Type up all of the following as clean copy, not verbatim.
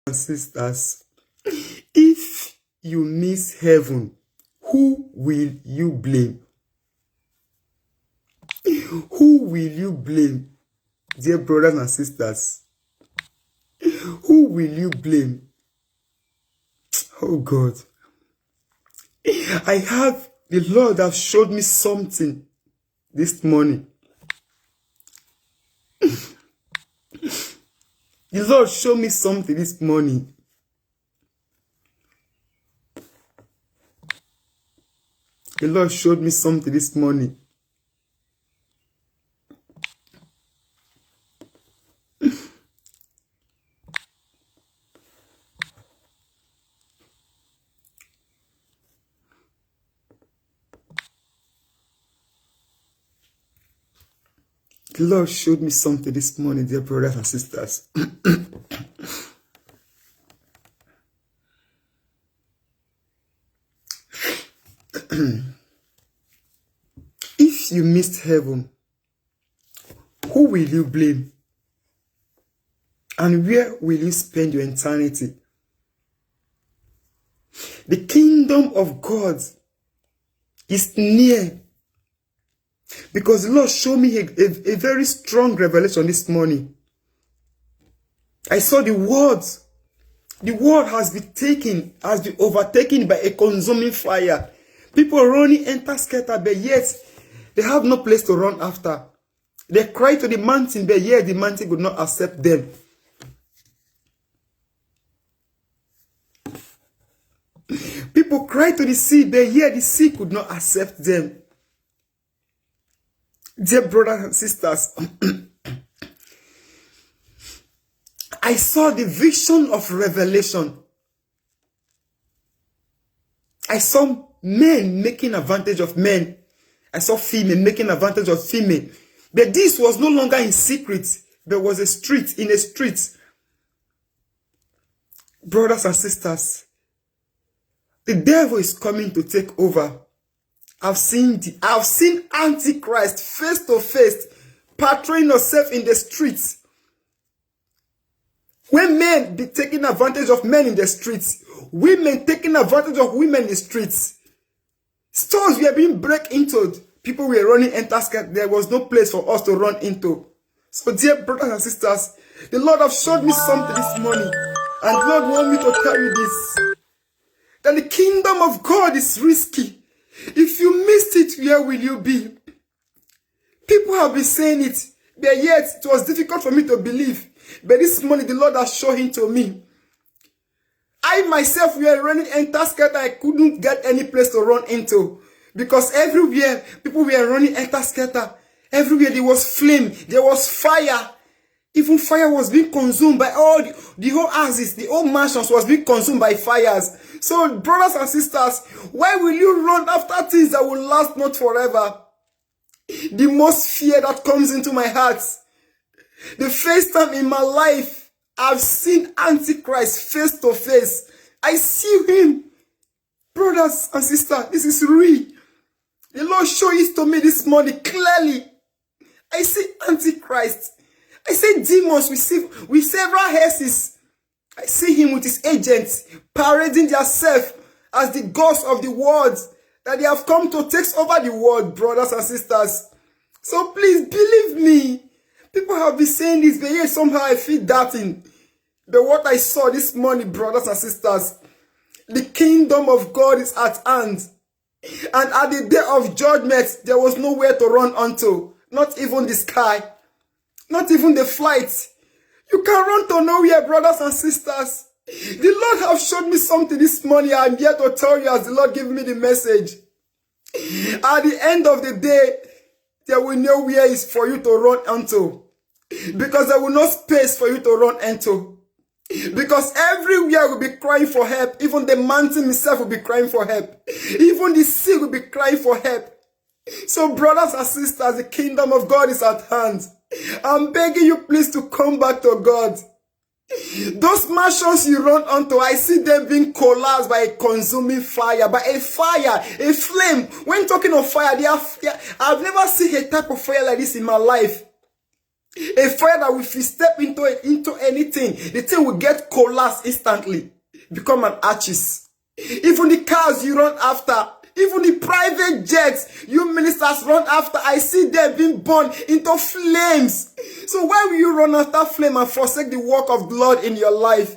and sisters, if you miss heaven, who will you blame? Who will you blame, dear brothers and sisters? Who will you blame? Oh God. The Lord have showed me something this morning. The Lord showed me something this morning. The Lord showed me something this morning. The Lord showed me something this morning, dear brothers and sisters. If you missed heaven, who will you blame? And where will you spend your eternity? The kingdom of God is near. Because the Lord showed me a very strong revelation this morning. I saw the world. The world has been overtaken by a consuming fire. People running enter scatter, but yet they have no place to run after. They cry to the mountain, but yet the mountain would not accept them. People cry to the sea, but yet the sea could not accept them. Dear brothers and sisters, I saw the vision of revelation. I saw men making advantage of men. I saw female making advantage of female. But this was no longer in secret. There was in a street. Brothers and sisters, the devil is coming to take over. I've seen Antichrist face to face, patrolling yourself in the streets. When men be taking advantage of men in the streets, women taking advantage of women in the streets. Stores were being break into. People were running enter scatter. There was no place for us to run into. So dear brothers and sisters, the Lord have showed me something this morning. And the Lord want me to tell you this. That the kingdom of God is risky. If you missed it, where will you be? People have been saying it, but yet it was difficult for me to believe. But this morning, the Lord has shown it to me. I myself were running enter scatter. I couldn't get any place to run into. Because everywhere, people were running enter scatter. Everywhere there was flame, there was fire. Even fire was being consumed by all the whole houses, the whole mansions was being consumed by fires. So, brothers and sisters, why will you run after things that will last not forever? The most fear that comes into my heart. The first time in my life, I've seen Antichrist face to face. I see him. Brothers and sisters, this is real. The Lord showed it to me this morning clearly. I see Antichrist. I see demons with several hearses. I see him with his agents parading themselves as the gods of the world, that they have come to take over the world, brothers and sisters. So please believe me. People have been saying this, but yet somehow I feel doubting. But what I saw this morning, brothers and sisters, the kingdom of God is at hand. And at the day of judgment, there was nowhere to run unto. Not even the sky. Not even the flight. You can run to nowhere, brothers and sisters. The Lord have shown me something this morning. I'm here to tell you as the Lord gave me the message. At the end of the day, there will nowhere is for you to run unto. Because there will no space for you to run into. Because everywhere will be crying for help. Even the mountain itself will be crying for help. Even the sea will be crying for help. So brothers and sisters, the kingdom of God is at hand. I'm begging you please to come back to God. Those mansions you run onto, I see them being collapsed by a consuming fire, by a fire, a flame. When talking of fire, I've never seen a type of fire like this in my life. A fire that if you step into it, into anything, the thing will get collapsed instantly, become an ashes. Even the cars you run after, even the private jets you ministers run after, I see them being burned into flames. So why will you run after flame and forsake the work of the Lord in your life?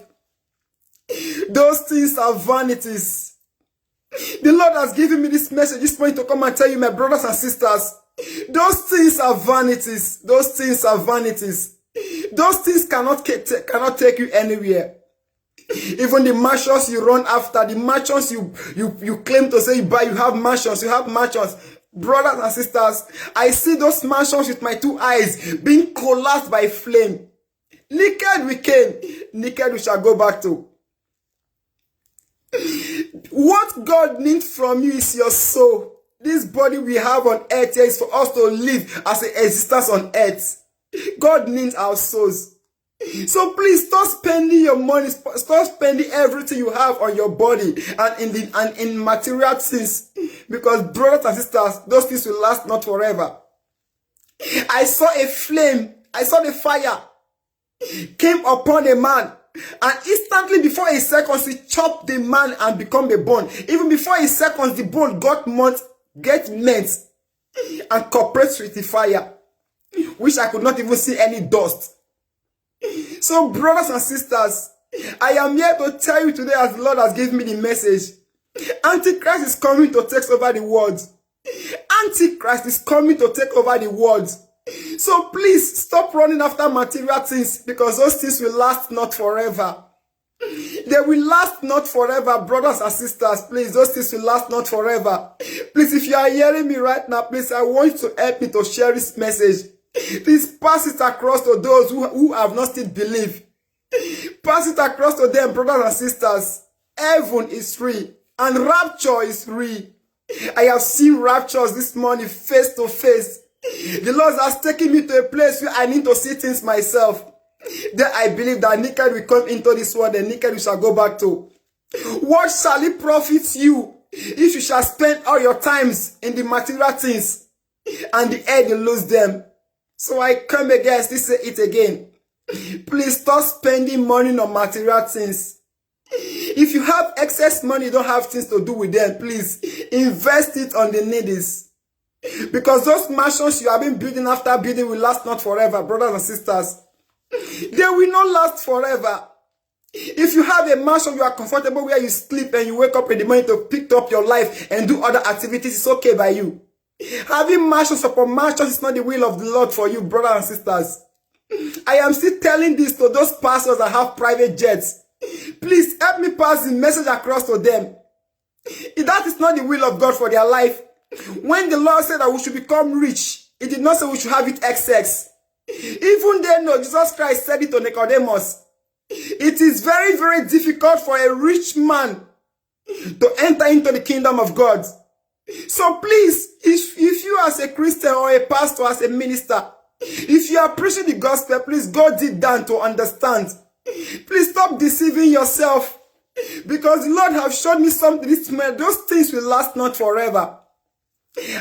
Those things are vanities. The Lord has given me this message this morning to come and tell you, my brothers and sisters, those things are vanities. Those things are vanities. Those things cannot take you anywhere. Even the mansions you run after, the mansions you claim to say you buy, you have mansions. Brothers and sisters, I see those mansions with my two eyes being collapsed by flame. Naked we came, naked we shall go back to. What God needs from you is your soul. This body we have on earth is for us to live as an existence on earth. God needs our souls. So please stop spending your money, stop spending everything you have on your body and in material things. Because brothers and sisters, those things will last not forever. I saw a flame, I saw the fire came upon a man, and instantly before a second, he chopped the man and become a bone. Even before a second, the bone got melt and cooperates with the fire, which I could not even see any dust. So brothers and sisters, I am here to tell you today, as the Lord has given me the message, Antichrist is coming to take over the world. Antichrist is coming to take over the world. So please stop running after material things, because those things will last not forever. They will last not forever, brothers and sisters. Please, those things will last not forever. Please, if you are hearing me right now, please, I want you to help me to share this message. Please pass it across to those who have not still believed. Pass it across to them, brothers and sisters. Heaven is free and rapture is free. I have seen raptures this morning face to face. The Lord has taken me to a place where I need to see things myself. Then I believe that naked will come into this world and naked we shall go back to. What shall it profit you if you shall spend all your times in the material things and the end you lose them? So I come against this, say it again. Please stop spending money on material things. If you have excess money, you don't have things to do with them, please invest it on the needies. Because those mansions you have been building after building will last not forever, brothers and sisters. They will not last forever. If you have a mansion you are comfortable where you sleep and you wake up in the morning to pick up your life and do other activities, it's okay by you. Having mansions upon mansions is not the will of the Lord for you, brothers and sisters. I am still telling this to those pastors that have private jets. Please help me pass the message across to them. If that is not the will of God for their life. When the Lord said that we should become rich, He did not say we should have it excess. Even they know, Jesus Christ said it to Nicodemus. It is very, very difficult for a rich man to enter into the kingdom of God. So please, if you as a Christian or a pastor, as a minister, if you are preaching the gospel, please go deep down to understand. Please stop deceiving yourself. Because the Lord have shown me something. Those things will last not forever.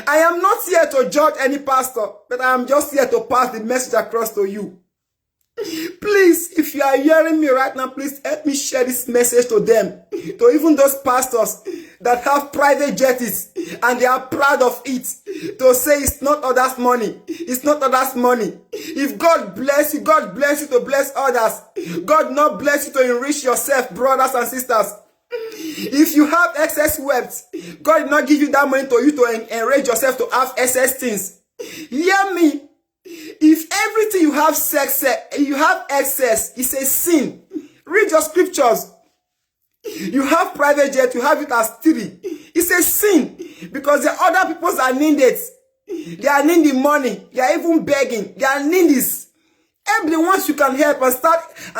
I am not here to judge any pastor, but I am just here to pass the message across to you. Please, if you are hearing me right now, please help me share this message to them. To even those pastors that have private jets and they are proud of it. To say it's not others' money. It's not others' money. If God bless you to bless others. God not bless you to enrich yourself, brothers and sisters. If you have excess wealth, God did not give you that money to you to enrich yourself to have excess things. Hear me. If everything you have excess, it's a sin. Read your scriptures. You have private jet, you have it as 3. It's a sin. Because there are other people that need it. They are needing money. They are even begging. They are needing this. Help the ones you can help and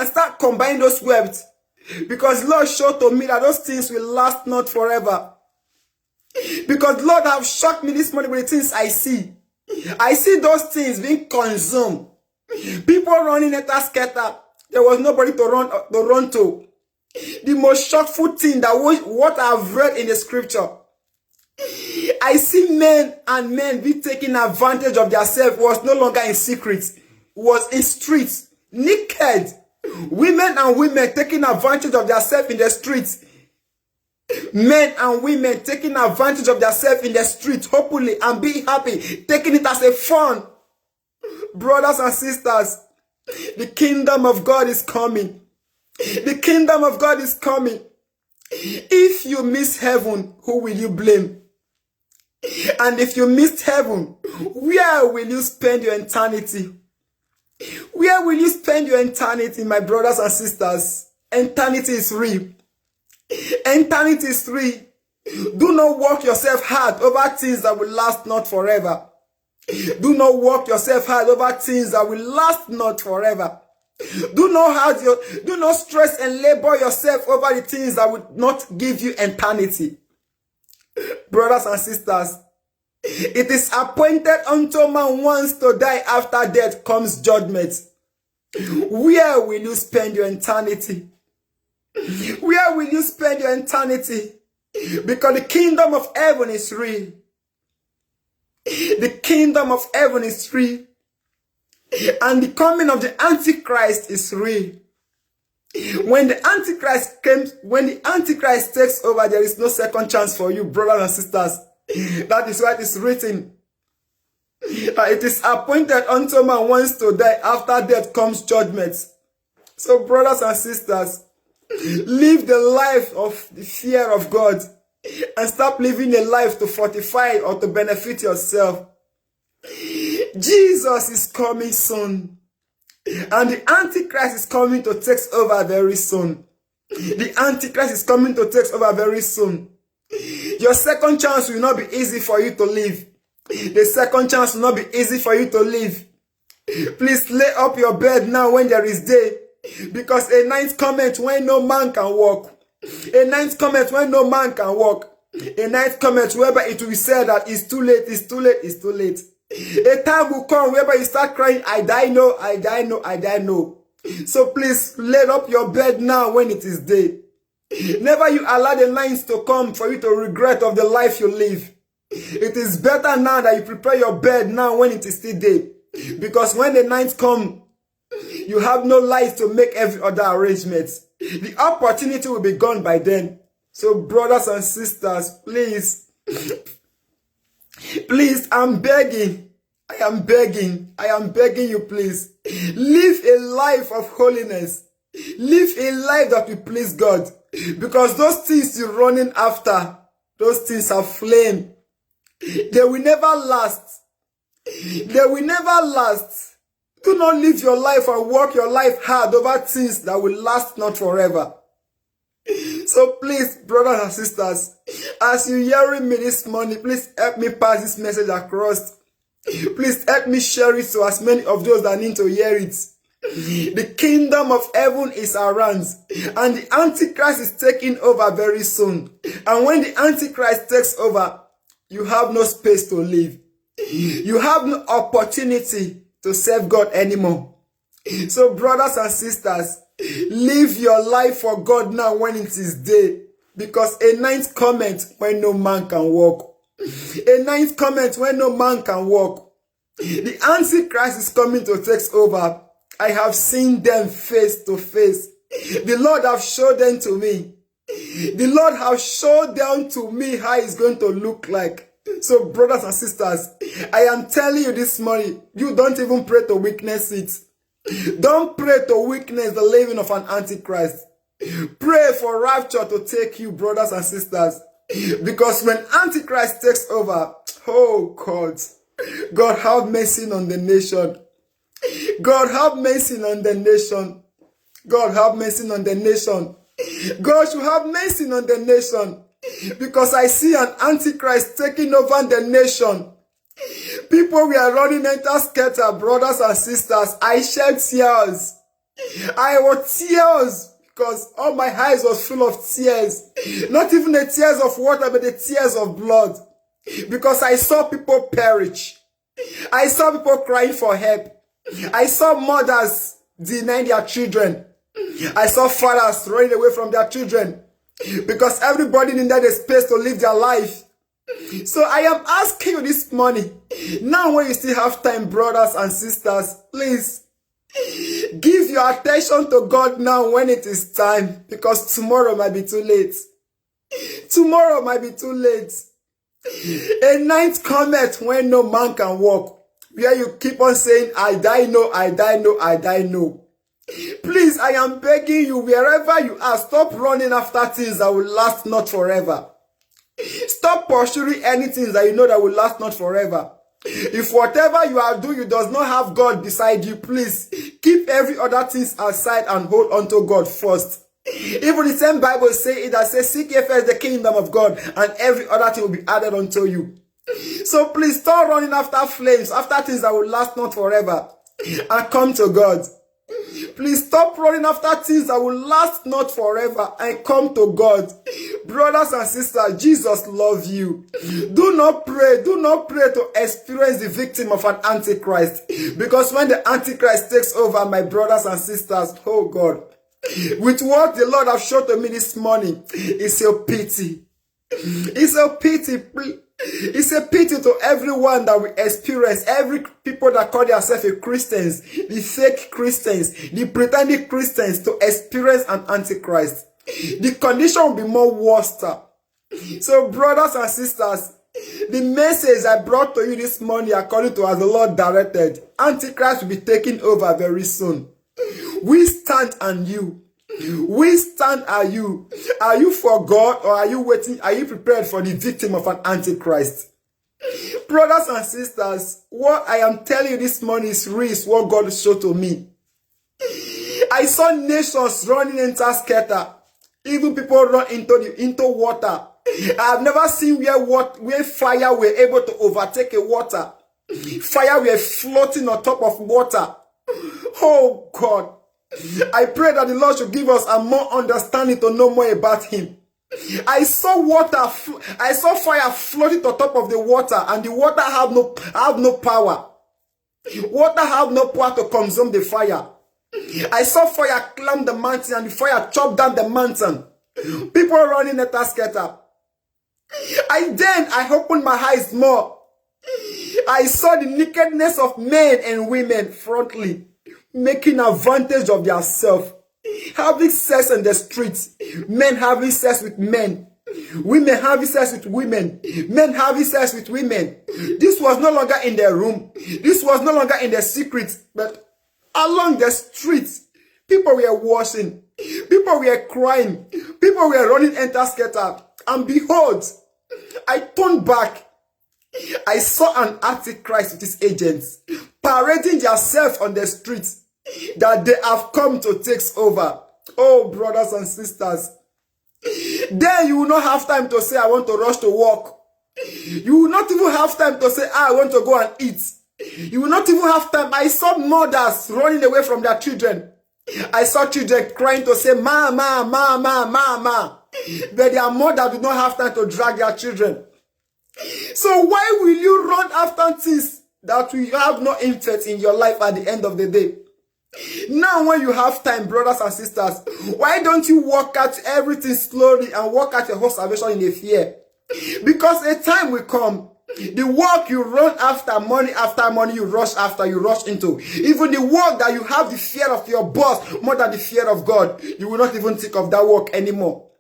start combining those wealth. Because Lord showed to me that those things will last not forever. Because Lord have shocked me this morning with the things I see. I see those things being consumed. People running at a scatter. There was nobody to run to. The most shockful thing that what I've read in the scripture. I see men be taking advantage of themselves was no longer in secret. was in streets, naked. Women and women taking advantage of themselves in the streets. Men and women taking advantage of themselves in the streets, hopefully, and being happy, taking it as a fun. Brothers and sisters, the kingdom of God is coming. The kingdom of God is coming. If you miss heaven, who will you blame? And if you missed heaven, where will you spend your eternity? Where will you spend your eternity, my brothers and sisters? Eternity is real. Eternity is real. Do not work yourself hard over things that will last not forever. Do not work yourself hard over things that will last not forever. Do not stress and labor yourself over the things that will not give you eternity. Brothers and sisters, it is appointed unto man once to die, after death comes judgment. Where will you spend your eternity? Where will you spend your eternity? Because the kingdom of heaven is real. The kingdom of heaven is real. And the coming of the Antichrist is real. When the Antichrist takes over, there is no second chance for you, brothers and sisters. That is why it is written. It is appointed unto man once to die, after death comes judgment. So brothers and sisters, live the life of the fear of God and stop living a life to fortify or to benefit yourself. Jesus is coming soon. And the Antichrist is coming to take over very soon. The Antichrist is coming to take over very soon. Your second chance will not be easy for you to live. The second chance will not be easy for you to live. Please lay up your bed now when there is day. Because a night cometh when no man can walk. A night cometh when no man can walk. A night cometh whereby it will be said that it's too late, it's too late, it's too late. A time will come whereby you start crying, I die no, I die no, I die no. So please lay up your bed now when it is day. Never you allow the nights to come for you to regret of the life you live. It is better now that you prepare your bed now when it is still day. Because when the nights come, you have no light to make every other arrangement. The opportunity will be gone by then. So brothers and sisters, please, I'm begging. I am begging you, please. Live a life of holiness. Live a life that will please God. Because those things you're running after, those things are flame. They will never last. They will never last. Do not live your life and work your life hard over things that will last not forever. So please, brothers and sisters, as you're hearing me this morning, please help me pass this message across. Please help me share it to as many of those that need to hear it. The kingdom of heaven is around, and the Antichrist is taking over very soon. And when the Antichrist takes over, you have no space to live. You have no opportunity to serve God anymore. So brothers and sisters, live your life for God now when it is day. Because a night cometh when no man can walk. A night cometh when no man can walk. The Antichrist is coming to take over. I have seen them face to face. The Lord have showed them to me. The Lord have showed them to me how it's going to look like. So brothers and sisters, I am telling you this morning, you don't even pray to witness it. Don't pray to witness the living of an Antichrist. Pray for rapture to take you, brothers and sisters. Because when Antichrist takes over, oh God, God have mercy on the nation. God have mercy on the nation. God have mercy on the nation. God should have mercy on the nation. Because I see an Antichrist taking over the nation. People were running enter scatter, brothers and sisters. I shed tears. I was tears because all my eyes was full of tears. Not even the tears of water, but the tears of blood. Because I saw people perish. I saw people crying for help. I saw mothers denying their children. I saw fathers running away from their children. Because everybody needed a space to live their life. So I am asking you this morning, now when you still have time, brothers and sisters, please give your attention to God now when it is time, because tomorrow might be too late. Tomorrow might be too late. A night cometh when no man can walk, where you keep on saying, I die no, I die no, I die no. Please, I am begging you, wherever you are, stop running after things that will last not forever. Stop pursuing anything that you know that will last not forever. If whatever you are doing does not have God beside you, please keep every other thing aside and hold on to God first. Even the same Bible say it, that says, seek ye first the kingdom of God, and every other thing will be added unto you. So please stop running after flames, after things that will last not forever, and come to God. Please stop running after things that will last not forever and come to God. Brothers and sisters, Jesus loves you. Do not pray to experience the victim of an antichrist. Because when the antichrist takes over, my brothers and sisters, oh God, with what the Lord has shown to me this morning, it's a pity. It's a pity. It's a pity to everyone that we experience, every people that call themselves a Christians, the fake Christians, the pretending Christians, to experience an antichrist. The condition will be more worse. So brothers and sisters, the message I brought to you this morning, according to as the Lord directed, antichrist will be taking over very soon. We stand on you. We stand are you. Are you for God, or are you waiting? Are you prepared for the victim of an antichrist? Brothers and sisters, what I am telling you this morning is real, what God showed to me. I saw nations running into scatter. Even people run into water. I have never seen where fire were able to overtake a water. Fire were floating on top of water. Oh God. I pray that the Lord should give us a more understanding to know more about Him. I saw fire floating on top of the water, and the water have no power. Water have no power to consume the fire. I saw fire climb the mountain, and the fire chopped down the mountain. People running at a scatter. I opened my eyes more. I saw the nakedness of men and women frontally, making advantage of themselves, having sex in the streets, men having sex with men, women having sex with women, men having sex with women. This was no longer in their room. This was no longer in their secret, but along the streets, people were washing, people were crying, people were running enter scatter. And behold, I turned back. I saw an antichrist with his agents parading themselves on the streets, that they have come to take over. Oh, brothers and sisters, then you will not have time to say, I want to rush to work. You will not even have time to say, I want to go and eat. You will not even have time. I saw mothers running away from their children. I saw children crying to say, Mama, Mama, Mama. But their mother did not have time to drag their children. So why will you run after things that will have no interest in your life at the end of the day? Now when you have time, brothers and sisters, why don't you work out everything slowly and work out your whole salvation in a fear? Because a time will come, the work you run after money you rush after, you rush into. Even the work that you have the fear of your boss more than the fear of God, you will not even think of that work anymore.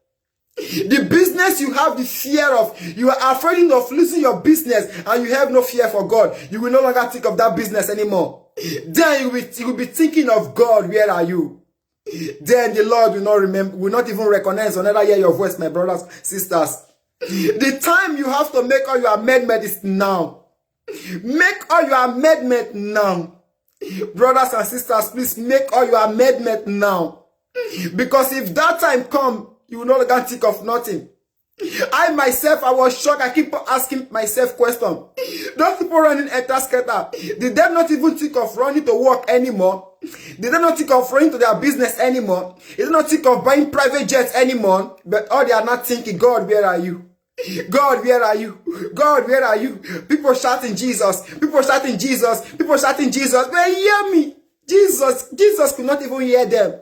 The business you have the fear of, you are afraid of losing your business, and you have no fear for God, you will no longer think of that business anymore. Then you will be thinking of God, where are you? Then the Lord will not even recognize or never hear your voice, my brothers, sisters. The time you have to make all your amendment is now. Make all your amendment now. Brothers and sisters, please make all your amendment now. Because if that time comes, you will no longer think of nothing. I myself, I was shocked. I keep asking myself questions. Those people running enter scatter, did they not even think of running to work anymore? Did they not think of running to their business anymore? Did they not think of buying private jets anymore? But all they are not thinking, God, where are you? God, where are you? God, where are you? People shouting Jesus. People shouting Jesus. People shouting Jesus. They hear me. Jesus could not even hear them.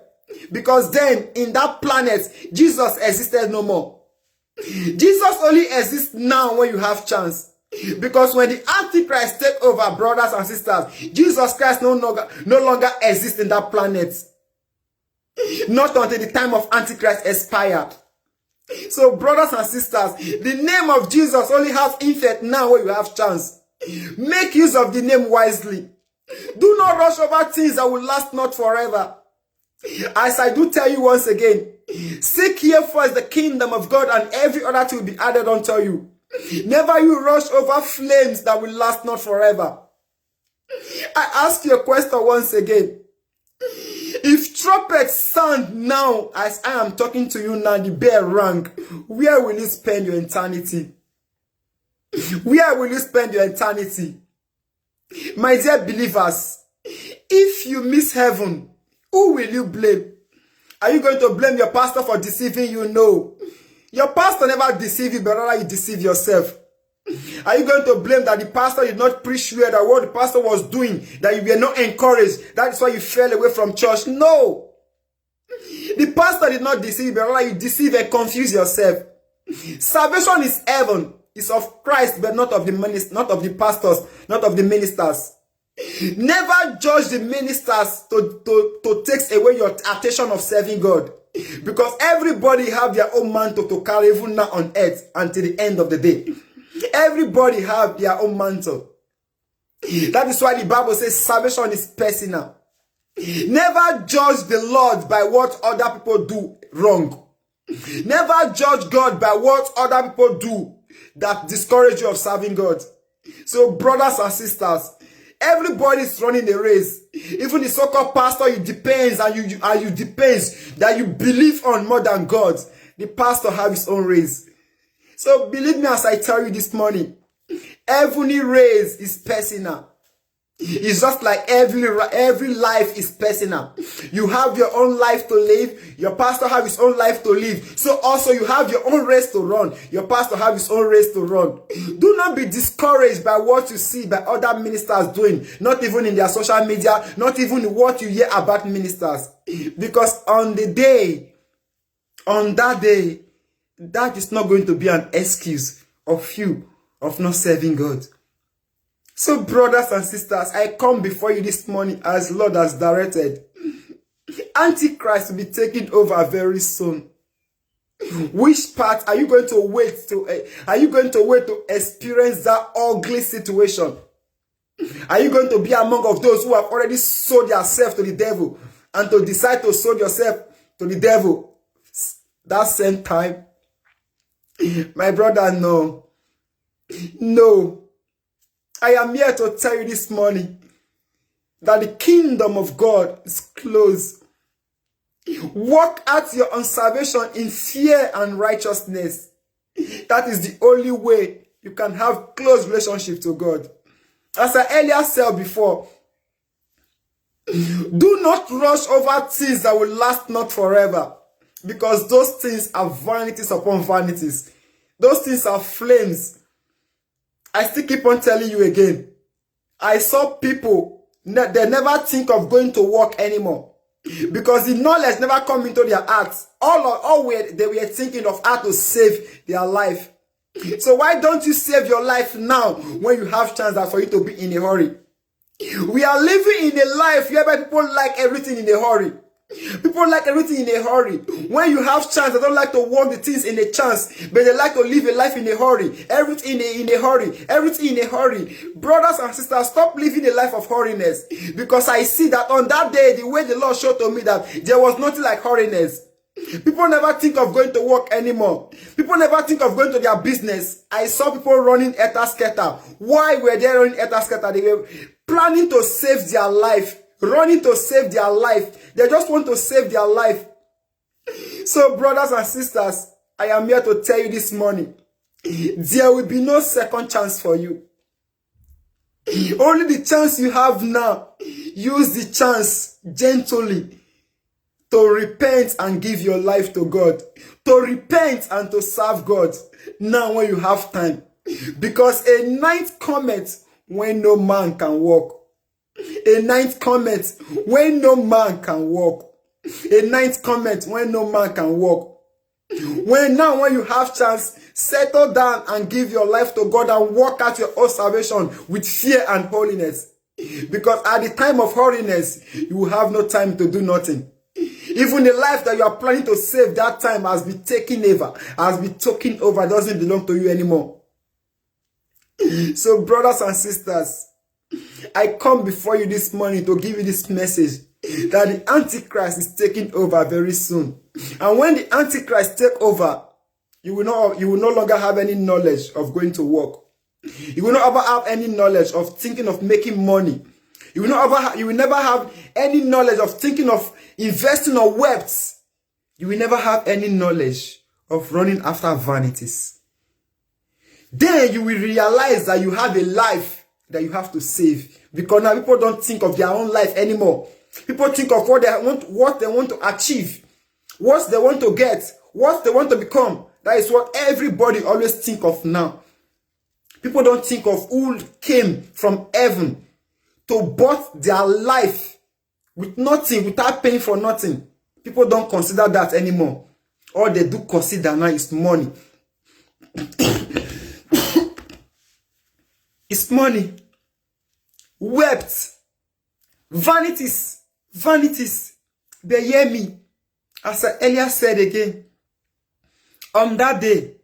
Because then, in that planet, Jesus existed no more. Jesus only exists now when you have chance. Because when the Antichrist take over, brothers and sisters, Jesus Christ no longer exists in that planet. Not until the time of Antichrist expired. So brothers and sisters, the name of Jesus only has effect now when you have chance. Make use of the name wisely. Do not rush over things that will last not forever. As I do tell you once again, seek ye first the kingdom of God, and every other thing will be added unto you. Never you rush over flames that will last not forever. I ask you a question once again. If trumpets sound now, as I am talking to you now, the bell rang, where will you spend your eternity? Where will you spend your eternity? My dear believers, if you miss heaven, who will you blame? Are you going to blame your pastor for deceiving you? No. Your pastor never deceive you, but rather you deceive yourself. Are you going to blame that the pastor did not preach well, that what the pastor was doing, that you were not encouraged, that is why you fell away from church? No. The pastor did not deceive you, but rather you deceive and confuse yourself. Salvation is heaven. It's of Christ, but not of the ministers, not of the pastors, not of the ministers. Never judge the ministers to take away your attention of serving God. Because everybody have their own mantle to carry even now on earth until the end of the day. Everybody have their own mantle. That is why the Bible says salvation is personal. Never judge the Lord by what other people do wrong. Never judge God by what other people do that discourage you of serving God. So brothers and sisters, everybody is running a race. Even the so-called pastor, you depends and you depends that you believe on more than God. The pastor have his own race. So believe me as I tell you this morning, every race is personal. It's just like every life is personal. You have your own life to live. Your pastor have his own life to live. So also you have your own race to run. Your pastor have his own race to run. Do not be discouraged by what you see by other ministers doing. Not even in their social media. Not even what you hear about ministers. Because on that day, that is not going to be an excuse of you of not serving God. So brothers and sisters, I come before you this morning as Lord has directed. Antichrist will be taking over very soon. Which part are you going to wait to experience that ugly situation? Are you going to be among of those who have already sold yourself to the devil and to decide to sold yourself to the devil that same time? My brother, no. No. I am here to tell you this morning that the kingdom of God is close. Work out your own salvation in fear and righteousness. That is the only way you can have close relationship to God. As I earlier said before, do not rush over things that will last not forever. Because those things are vanities upon vanities. Those things are flames. I still keep on telling you again. I saw people, they never think of going to work anymore. Because the knowledge never come into their hearts. They were thinking of how to save their life. So why don't you save your life now when you have chance for you to be in a hurry? We are living in a life where people like everything in a hurry. People like everything in a hurry. When you have chance, they don't like to work the things in a chance, but they like to live a life in a hurry. Everything in a hurry. Everything in a hurry. Brothers and sisters, stop living a life of hurriness. Because I see that on that day, the way the Lord showed to me that there was nothing like hurriness. People never think of going to work anymore. People never think of going to their business. I saw people running etasketa. Why were they running etasketa? They were planning to save their life. Running to save their life. They just want to save their life. So brothers and sisters, I am here to tell you this morning, there will be no second chance for you. Only the chance you have now. Use the chance gently to repent and give your life to God. To repent and to serve God now when you have time. Because a night cometh when no man can walk. A night cometh when no man can walk. A night cometh when no man can walk. When you have chance, settle down and give your life to God and work out your own salvation with fear and holiness. Because at the time of holiness, you will have no time to do nothing. Even the life that you are planning to save that time has been taken over, doesn't belong to you anymore. So brothers and sisters, I come before you this morning to give you this message that the Antichrist is taking over very soon. And when the Antichrist take over, you will no longer have any knowledge of going to work. You will not ever have any knowledge of thinking of making money. You will never have any knowledge of thinking of investing or wealth. You will never have any knowledge of running after vanities. Then you will realize that you have a life that you have to save. Because now people don't think of their own life anymore. People think of what they want to achieve, what they want to get, what they want to become. That is what everybody always think of now. People don't think of who came from heaven to bought their life with nothing, without paying for nothing. People don't consider that anymore. All they do consider now is money. It's money. Wealth. Vanities. They hear me. As I earlier said again, on that day,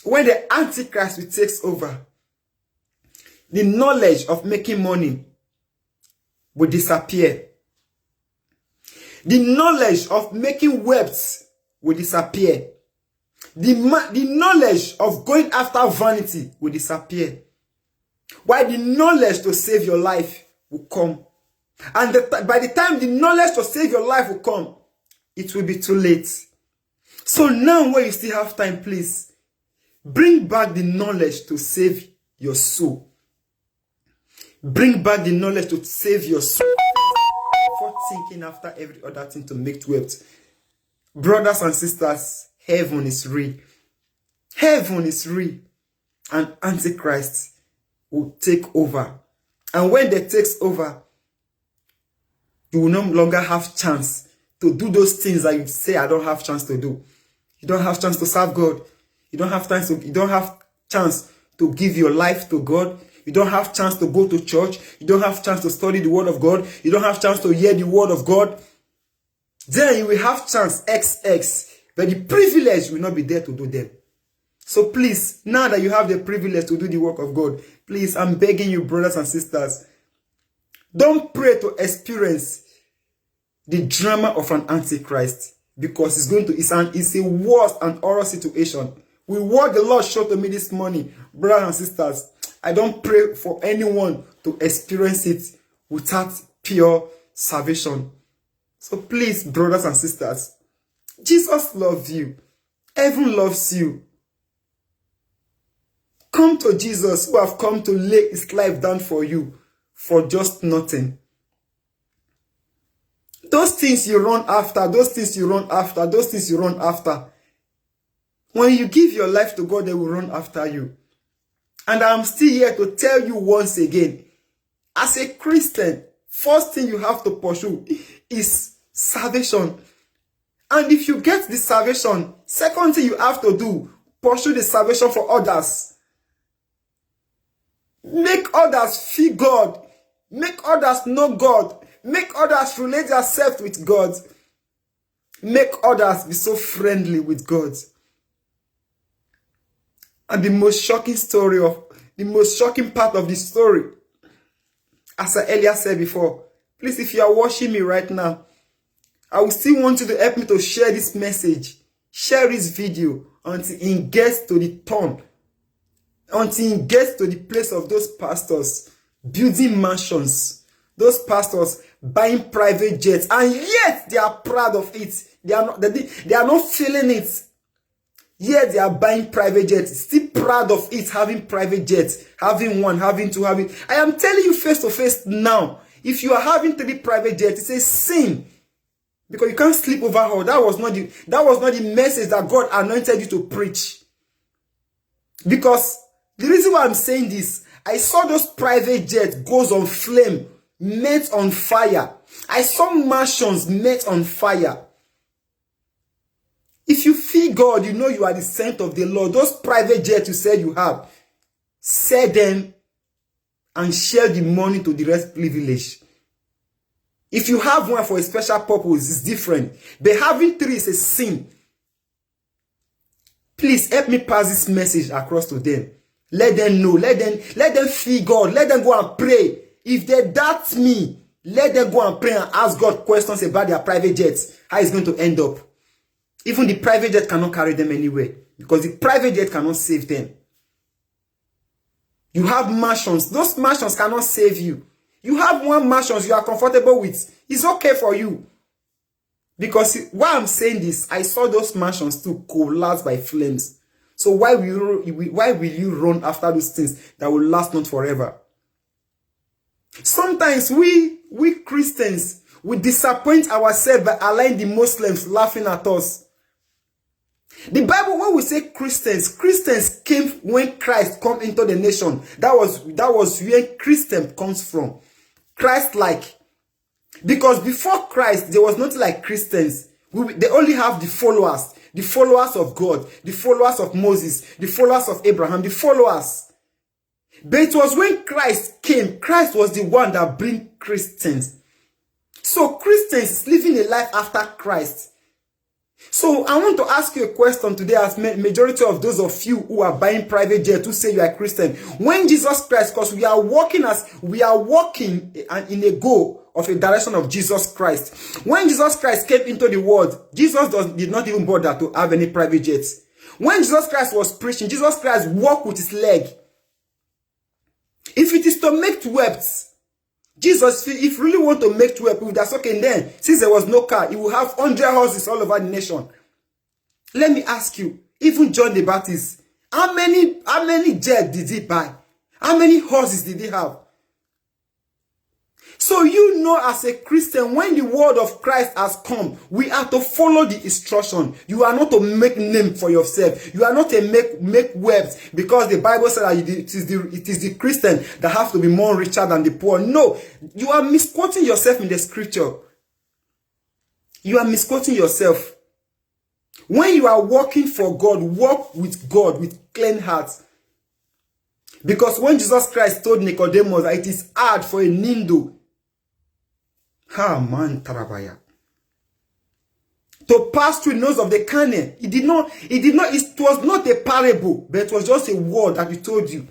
when the Antichrist will take over, the knowledge of making money will disappear. The knowledge of making wealth will disappear. The knowledge of going after vanity will disappear. While the knowledge to save your life will come. And by the time the knowledge to save your life will come, it will be too late. So now when you still have time, please, bring back the knowledge to save your soul. Bring back the knowledge to save your soul before thinking after every other thing to make wealth. Brothers and sisters, heaven is real. Heaven is real. And Antichrist will take over. And when they takes over, you will no longer have chance to do those things that you say I don't have chance to do. You don't have chance to serve God. You don't have chance to give your life to God. You don't have chance to go to church. You don't have chance to study the word of God. You don't have chance to hear the word of God. Then you will have chance XX, but the privilege will not be there to do them. So please, now that you have the privilege to do the work of God, please, I'm begging you, brothers and sisters, don't pray to experience the drama of an Antichrist, because it's a worse and horror situation. With what the Lord showed to me this morning, brothers and sisters, I don't pray for anyone to experience it without pure salvation. So please, brothers and sisters, Jesus loves you. Heaven loves you. Come to Jesus, who have come to lay his life down for you for just nothing. Those things you run after, when you give your life to God, they will run after you. And I'm still here to tell you once again, as a Christian, first thing you have to pursue is salvation. And if you get the salvation, second thing you have to do, pursue the salvation for others. Make others feel God. Make others know God. Make others relate themselves with God. Make others be so friendly with God. And the most shocking part of the story, as I earlier said before, please, if you are watching me right now, I will still want you to help me to share this message, share this video until it gets to the turn, until it gets to the place of those pastors building mansions, those pastors buying private jets, and yet they are proud of it. They are not feeling it. Yet they are buying private jets, still proud of it, having private jets, having one, having two, having. I am telling you face to face now, if you are having 3 private jets, it's a sin. Because you can't sleep over her. That was not the message that God anointed you to preach. Because the reason why I'm saying this, I saw those private jets goes on flame, met on fire. I saw mansions met on fire. fear God, you know you are the saint of the Lord. Those private jets you said you have, sell them and share the money to the rest privileged. If you have one for a special purpose, it's different. But having three is a sin. Please help me pass this message across to them. Let them know. Let them fear God. Let them go and pray. If they doubt me, let them go and pray and ask God questions about their private jets. How it's going to end up. Even the private jet cannot carry them anywhere. Because the private jet cannot save them. You have mansions. Those mansions cannot save you. You have one mansion you are comfortable with. It's okay for you. Because why I'm saying this, I saw those mansions too collapse by flames. So why will you run after those things that will last not forever? Sometimes we Christians, we disappoint ourselves by allowing the Muslims laughing at us. The Bible, when we say Christians came when Christ come into the nation. That was where Christian comes from. Christ-like. Because before Christ, there was nothing like Christians. They only have the followers of God, the followers of Moses, the followers of Abraham, the followers. But it was when Christ came, Christ was the one that bring Christians. So Christians living a life after Christ. So I want to ask you a question today, as majority of those of you who are buying private jets who say you are Christian. When Jesus Christ, because we are walking in a goal of a direction of Jesus Christ. When Jesus Christ came into the world, Jesus did not even bother to have any private jets. When Jesus Christ was preaching, Jesus Christ walked with his leg. If it is to make wealth, Jesus, if you really want to make wealth, that's okay. Then, since there was no car, he will have 100 horses all over the nation. Let me ask you, even John the Baptist, how many jets did he buy? How many horses did he have? So you know, as a Christian, when the word of Christ has come, we are to follow the instruction. You are not to make name for yourself. You are not to make wealth, because the Bible says that it is the Christian that have to be more richer than the poor. No, you are misquoting yourself in the scripture. You are misquoting yourself. When you are working for God, walk with God with clean hearts. Because when Jesus Christ told Nicodemus that it is hard for a nindo to pass through the nose of the cannon, it was not a parable, but it was just a word that he told you.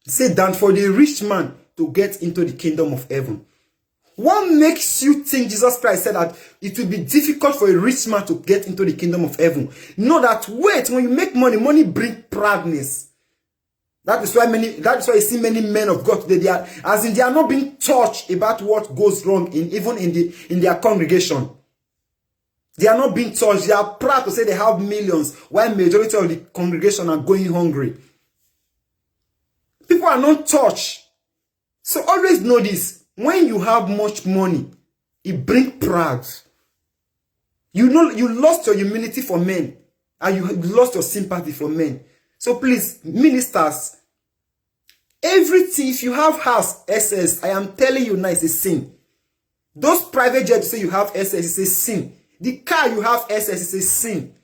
He said that for the rich man to get into the kingdom of heaven. What makes you think Jesus Christ said that it will be difficult for a rich man to get into the kingdom of heaven? Know that, wait, when you make money, money brings proudness. That is why you see many men of God today, they are not being touched about what goes wrong even in their congregation. They are not being touched. They are proud to say they have millions, while majority of the congregation are going hungry. People are not touched. So always know this. When you have much money, it brings pride. You know, you lost your humility for men, and you lost your sympathy for men. So please, ministers, everything, if you have house SS, I am telling you now, it's a sin. Those private jets say you have SS, it's a sin. The car you have SS is a sin.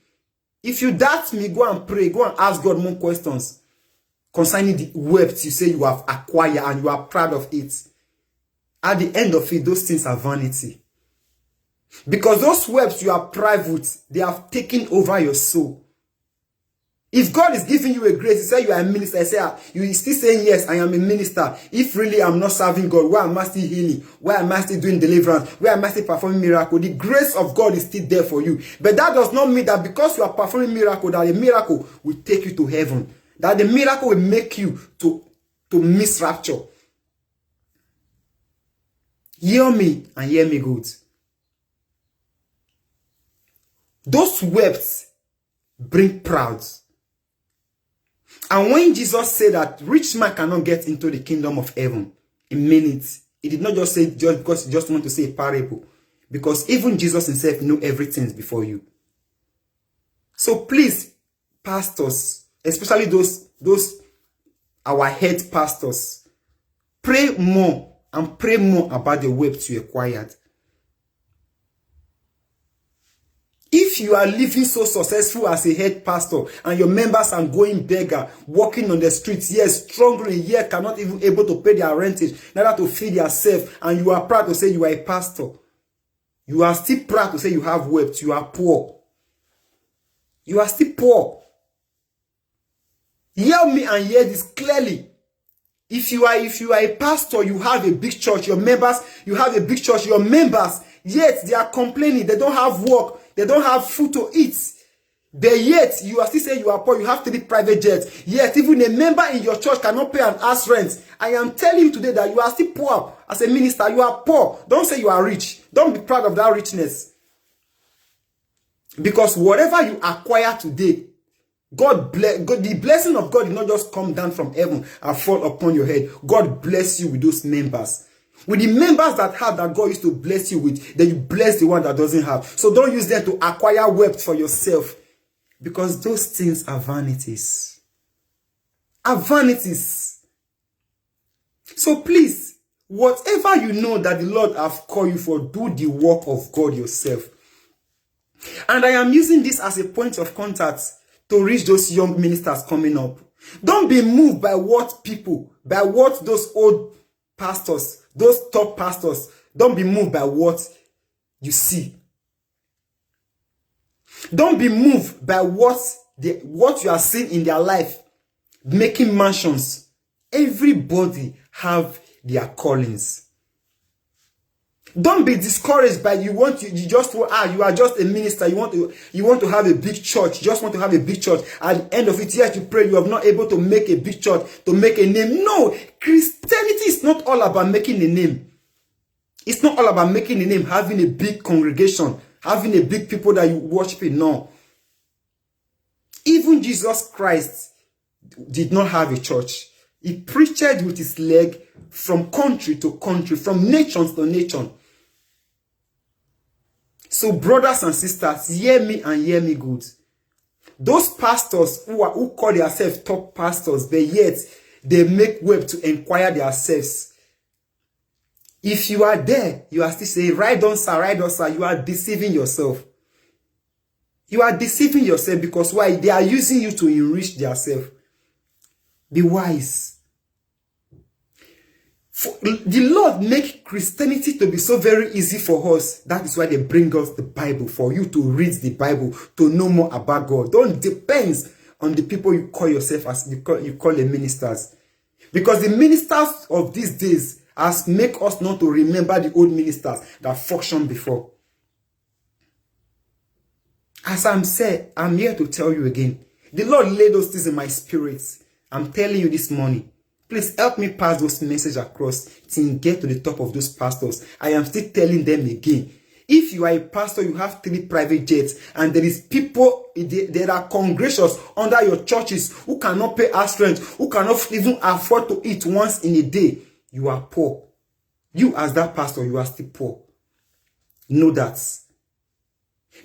If you doubt me, go and pray, go and ask God more questions concerning the wealth you say you have acquired and you are proud of it. At the end of it, those things are vanity. Because those wealth you are proud with, they have taken over your soul. If God is giving you a grace, you say you are a minister, I say, you still saying, yes, I am a minister. If really I'm not serving God, why am I still healing? Why am I still doing deliverance? Why am I still performing miracle? The grace of God is still there for you. But that does not mean that because you are performing miracle, that the miracle will take you to heaven. That the miracle will make you to miss rapture. Hear me and hear me good. Those wealth bring pride. And when Jesus said that rich man cannot get into the kingdom of heaven in minutes, he did not just say just because he just want to say a parable. Because even Jesus himself knew everything before you. So please, pastors, especially those our head pastors, pray more and pray more about the wealth you acquired. If you are living so successful as a head pastor and your members are going beggar, walking on the streets, yes, struggling, yet cannot even able to pay their rentage, neither to feed yourself, and you are proud to say you are a pastor, you are still proud to say you have wealth, you are poor. You are still poor. Hear me and hear this clearly. If you are a pastor, you have a big church, your members, you have a big church, your members, yet they are complaining, they don't have work, they don't have food to eat. But yet, you are still saying you are poor, you have 3 private jets. Yet, even a member in your church cannot pay an house rent. I am telling you today that you are still poor. As a minister, you are poor. Don't say you are rich. Don't be proud of that richness. Because whatever you acquire today, the blessing of God did not just come down from heaven and fall upon your head. God bless you with those members. With the members that have, that God used to bless you with, then you bless the one that doesn't have. So don't use them to acquire wealth for yourself. Because those things are vanities. Are vanities. So please, whatever you know that the Lord have called you for, do the work of God yourself. And I am using this as a point of contact to reach those young ministers coming up. Don't be moved by what those old pastors, those top pastors, don't be moved by what you see. Don't be moved by what you are seeing in their life, making mansions. Everybody have their callings. Don't be discouraged by you are just a minister, you want to have a big church, you just want to have a big church. At the end of it, yes, you pray, you are not able to make a big church, to make a name. No, Christianity is not all about making a name. It's not all about making a name, having a big congregation, having a big people that you worship. No. Even Jesus Christ did not have a church. He preached with his leg from country to country, from nation to nation. So brothers and sisters, hear me and hear me good. Those pastors who call themselves top pastors, but yet they make web to inquire themselves. If you are there, you are still saying, right on, sir, you are deceiving yourself. You are deceiving yourself because why? They are using you to enrich themselves. Be wise. For the Lord make Christianity to be so very easy for us. That is why they bring us the Bible, for you to read the Bible, to know more about God. Don't depend on the people you call yourself as you call the ministers. Because the ministers of these days has make us not to remember the old ministers that functioned before. As I'm said, I'm here to tell you again. The Lord laid those things in my spirit. I'm telling you this morning. Please help me pass those messages across till get to the top of those pastors. I am still telling them again. If you are a pastor, you have 3 private jets, and there is people, there are congregations under your churches who cannot pay house rent, who cannot even afford to eat once in a day, you are poor. You as that pastor, you are still poor. Know that.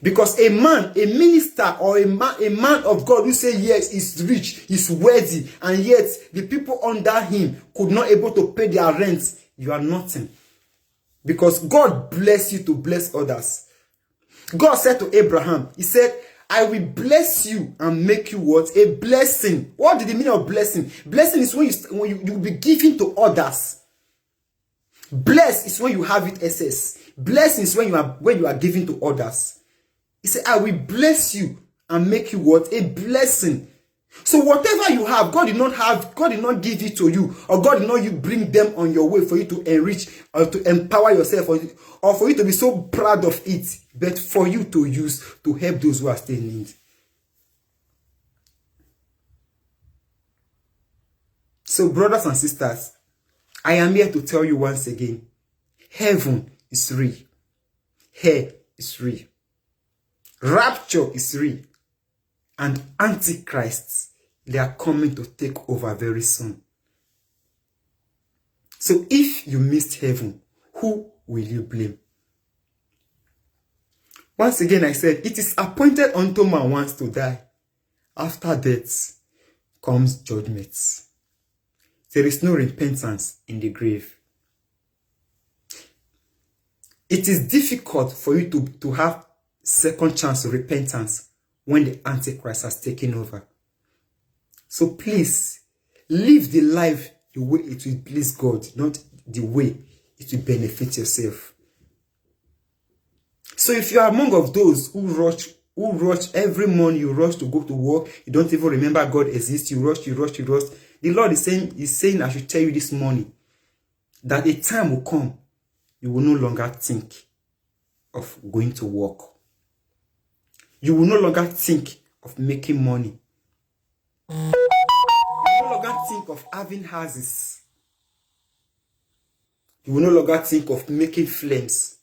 Because a man, a minister, or a man of God who say yes, is rich, is worthy, and yet the people under him could not able to pay their rent, you are nothing. Because God bless you to bless others. God said to Abraham, he said, I will bless you and make you what? A blessing. What did the meaning of blessing? Blessing is when you be giving to others. Bless is when you have it excess. Blessing is when you are giving to others. He said, I will bless you and make you what? A blessing. So whatever you have, God did not give it to you, or God did not bring them on your way for you to enrich or to empower yourself, or for you to be so proud of it, but for you to use to help those who are still in need. So brothers and sisters, I am here to tell you once again, heaven is real. Hell is real. Rapture is real. And antichrists, they are coming to take over very soon. So if you missed heaven, who will you blame? Once again, I said, it is appointed unto man once to die. After death comes judgment. There is no repentance in the grave. It is difficult for you to have second chance of repentance when the Antichrist has taken over. So please, live the life the way it will please God, not the way it will benefit yourself. So if you are among of those who rush every morning, you rush to go to work, you don't even remember God exists, you rush. The Lord is saying, I should tell you this morning that a time will come, you will no longer think of going to work. You will no longer think of making money. You will no longer think of having houses. You will no longer think of making flames.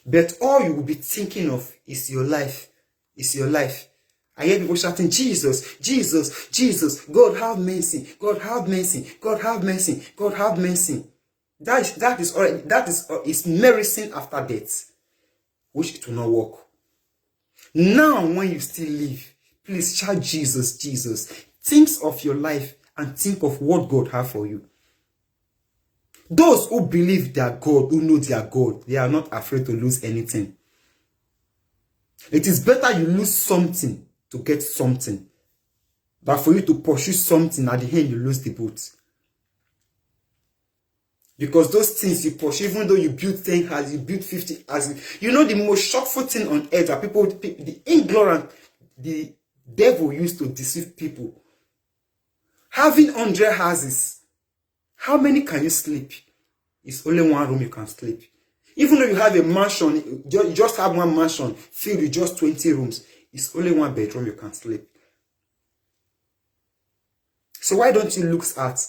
But all you will be thinking of is your life. Is your life. I hear people shouting, Jesus, Jesus, Jesus, God have mercy, God have mercy, God have mercy, God have mercy. That is medicine after death, which it will not work. Now, when you still live, please shout Jesus, Jesus. Think of your life and think of what God has for you. Those who believe they are God, who know they are God, they are not afraid to lose anything. It is better you lose something to get something than for you to pursue something at the end you lose the boat. Because those things you pursue, even though you build 10 houses, you build 50 houses, you know the most shockful thing on earth that people, the ignorant, the devil used to deceive people. Having 100 houses, how many can you sleep? It's only one room you can sleep. Even though you have a mansion, you just have one mansion filled with just 20 rooms, it's only one bedroom you can sleep. So why don't you look at?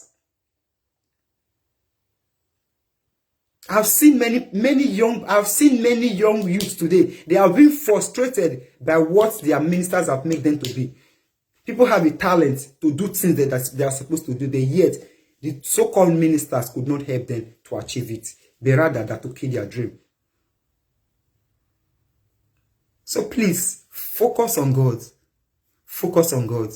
I've seen many young youths today. They have been frustrated by what their ministers have made them to be. People have a talent to do things that they are supposed to do, yet the so-called ministers could not help them to achieve it, but rather that to kill their dream. So please, focus on God. Focus on God.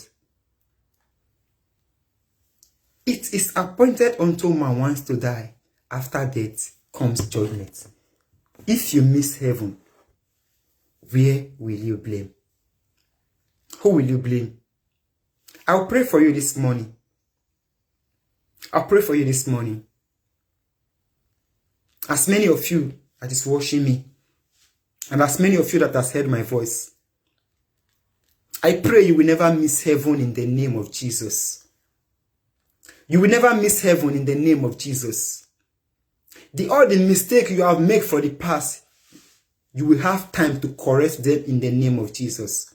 It is appointed unto man once to die. After death comes judgment. If you miss heaven, where will you blame? Who will you blame? I'll pray for you this morning. I'll pray for you this morning. As many of you that is watching me, and as many of you that has heard my voice, I pray you will never miss heaven in the name of Jesus. You will never miss heaven in the name of Jesus. All the mistake you have made for the past, you will have time to correct them in the name of Jesus.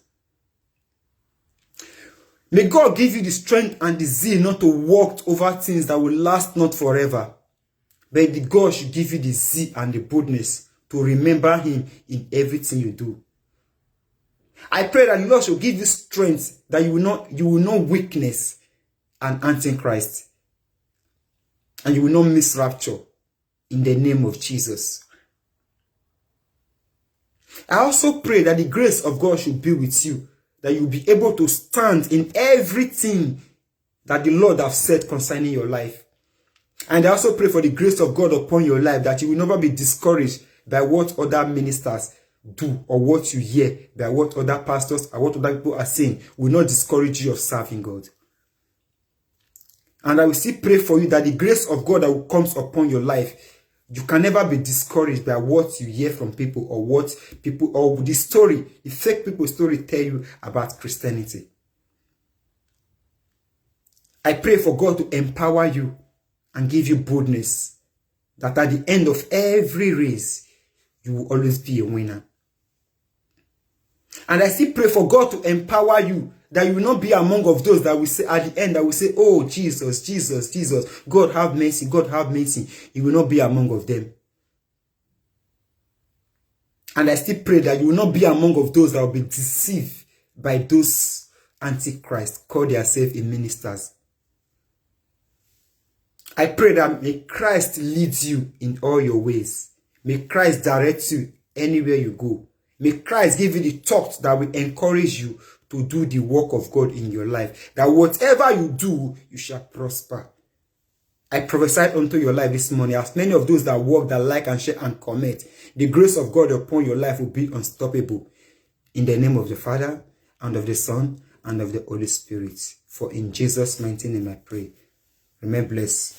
May God give you the strength and the zeal not to walk over things that will last not forever. But the God should give you the zeal and the boldness to remember Him in everything you do. I pray that the Lord should give you strength that you will not weakness and Antichrist. And you will not miss rapture in the name of Jesus. I also pray that the grace of God should be with you, that you will be able to stand in everything that the Lord has said concerning your life. And I also pray for the grace of God upon your life, that you will never be discouraged by what other ministers do or what you hear, by what other pastors or what other people are saying, will not discourage you of serving God. And I will still pray for you that the grace of God that comes upon your life, you can never be discouraged by what you hear from people or what people or the story, the fake people's story tell you about Christianity. I pray for God to empower you and give you boldness, that at the end of every race, you will always be a winner. And I still pray for God to empower you, that you will not be among of those that will say at the end, that will say, oh, Jesus, Jesus, Jesus, God have mercy, God have mercy. You will not be among of them. And I still pray that you will not be among of those that will be deceived by those antichrists, call themselves ministers. I pray that may Christ lead you in all your ways. May Christ direct you anywhere you go. May Christ give you the thoughts that will encourage you to do the work of God in your life. That whatever you do, you shall prosper. I prophesied unto your life this morning, as many of those that walk, that like and share and comment, the grace of God upon your life will be unstoppable. In the name of the Father, and of the Son, and of the Holy Spirit. For in Jesus' mighty name I pray. Remain blessed.